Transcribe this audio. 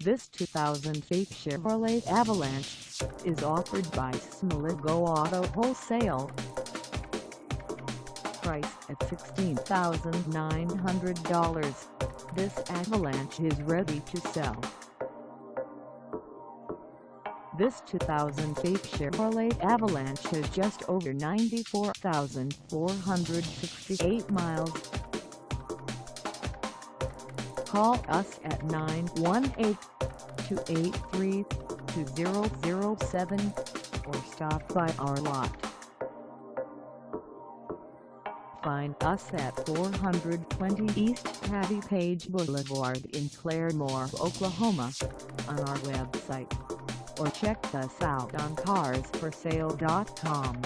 This 2008 Chevrolet Avalanche is offered by Smalygo Auto Wholesale. Price at $16,900. This Avalanche is ready to sell. This 2008 Chevrolet Avalanche has just over 94,468 miles. Call us at 918-283-2007 or stop by our lot. Find us at 420 East Patti Boulevard in Claremore, Oklahoma, on our website, or check us out on carsforsale.com.